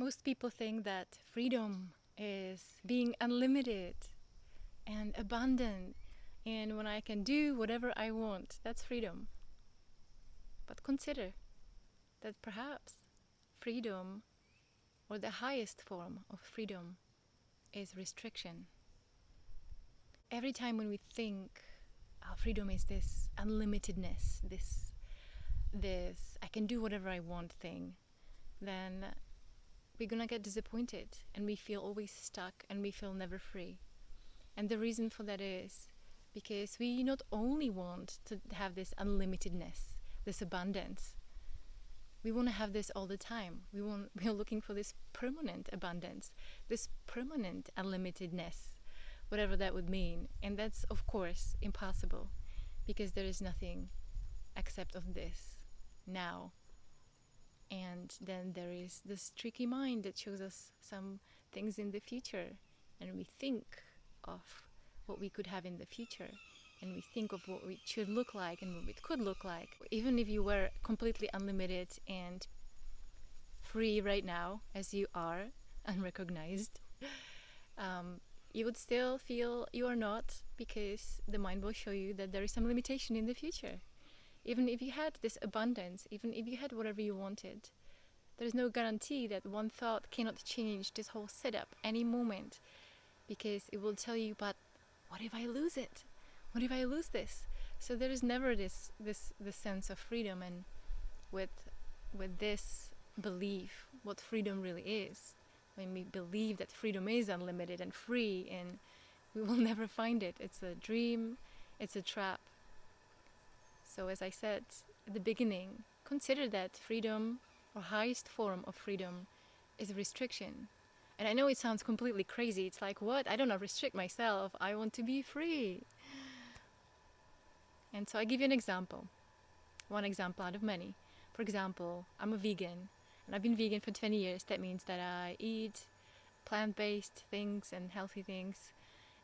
Most people think that freedom is being unlimited and abundant, and when I can do whatever I want, that's freedom. But consider that perhaps freedom, or the highest form of freedom, is restriction. Every time when we think freedom is this unlimitedness, this I can do whatever I want thing, then we're gonna get disappointed and we feel always stuck and we feel never free. And the reason for that is because we not only want to have this unlimitedness, this abundance, we want to have this all the time. We're looking for this permanent abundance, this permanent unlimitedness, whatever that would mean. And that's of course impossible, because there is nothing except of this now. And then there is this tricky mind that shows us some things in the future, and we think of what we could have in the future, and we think of what it should look like and what it could look like. Even if you were completely unlimited and free right now, as you are, unrecognized, you would still feel you are not, because the mind will show you that there is some limitation in the future. Even if you had this abundance, even if you had whatever you wanted, there is no guarantee that one thought cannot change this whole setup any moment, because it will tell you, but what if I lose it? What if I lose this? So there is never this sense of freedom. And with this belief, what freedom really is, when we believe that freedom is unlimited and free, and we will never find it. It's a dream, it's a trap. So as I said at the beginning, consider that freedom, or highest form of freedom, is restriction. And I know it sounds completely crazy. It's like, what? I don't want to restrict myself. I want to be free. And so I give you an example. One example out of many. For example, I'm a vegan, and I've been vegan for 20 years. That means that I eat plant-based things and healthy things.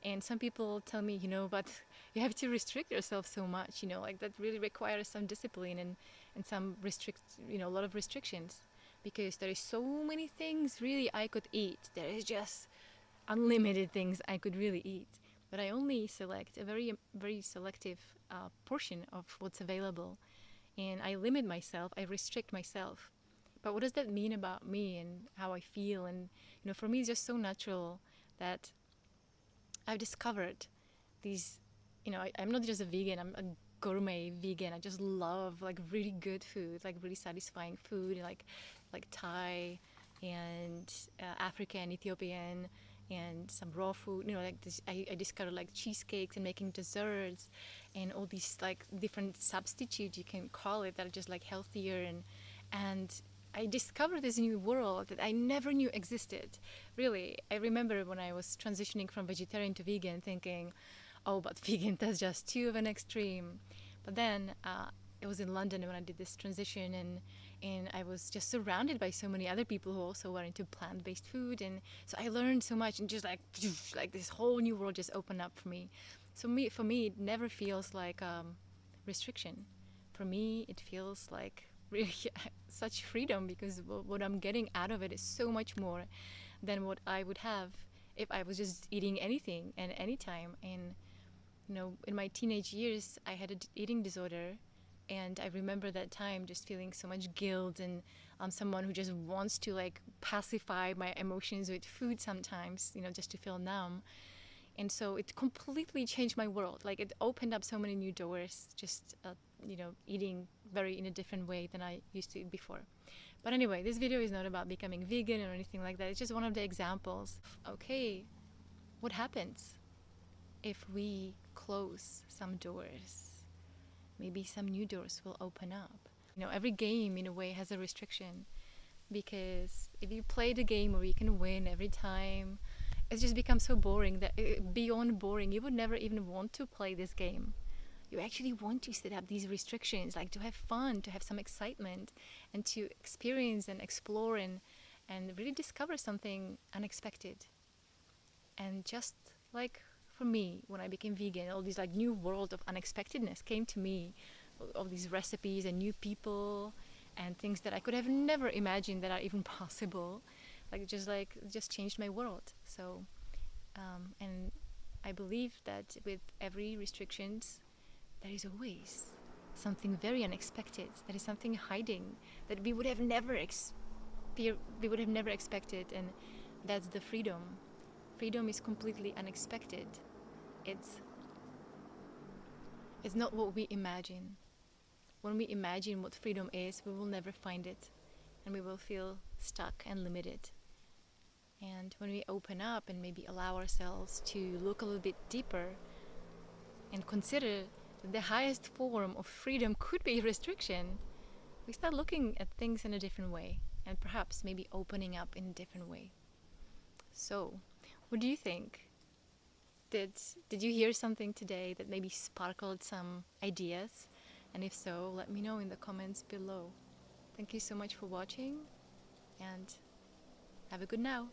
And some people tell me, but you have to restrict yourself so much, like that really requires some discipline and some a lot of restrictions, because there is so many things really I could eat. There is just unlimited things I could really eat, but I only select a very, very selective portion of what's available, and I limit myself, I restrict myself. But what does that mean about me and how I feel? And for me, it's just so natural that I've discovered these, I'm not just a vegan, I'm a gourmet vegan. I just love like really good food, like really satisfying food, like Thai and African, Ethiopian, and some raw food. Like this, I discovered like cheesecakes and making desserts and all these like different substitutes you can call it that are just like healthier, and I discovered this new world that I never knew existed. Really, I remember when I was transitioning from vegetarian to vegan thinking, oh, but vegan, that's just too of an extreme. But then it was in London when I did this transition, and I was just surrounded by so many other people who also were into plant-based food, and so I learned so much, and just like this whole new world just opened up for me. So for me, it never feels like restriction. For me, it feels like really such freedom, because what I'm getting out of it is so much more than what I would have if I was just eating anything and anytime. And in my teenage years, I had an eating disorder, and I remember that time just feeling so much guilt, and I'm someone who just wants to like pacify my emotions with food sometimes, just to feel numb. And so it completely changed my world. Like it opened up so many new doors, just eating very in a different way than I used to eat before. But anyway, this video is not about becoming vegan or anything like that. It's just one of the examples. Okay, what happens if we close some doors? Maybe some new doors will open up. Every game in a way has a restriction, because if you play the game where you can win every time, it just becomes so boring that beyond boring, you would never even want to play this game. You actually want to set up these restrictions, like to have fun, to have some excitement, and to experience and explore and really discover something unexpected. And just like for me, when I became vegan, all these like new world of unexpectedness came to me, all these recipes and new people and things that I could have never imagined that are even possible. just changed my world. So and I believe that with every restrictions, there is always something very unexpected. There is something hiding that we would have never expected, and that's the freedom. Freedom is completely unexpected. It's not what we imagine. When we imagine what freedom is, we will never find it, and we will feel stuck and limited. And when we open up and maybe allow ourselves to look a little bit deeper and consider that the highest form of freedom could be restriction, we start looking at things in a different way, and perhaps maybe opening up in a different way. So, what do you think? Did you hear something today that maybe sparkled some ideas? And if so, let me know in the comments below. Thank you so much for watching, and have a good now.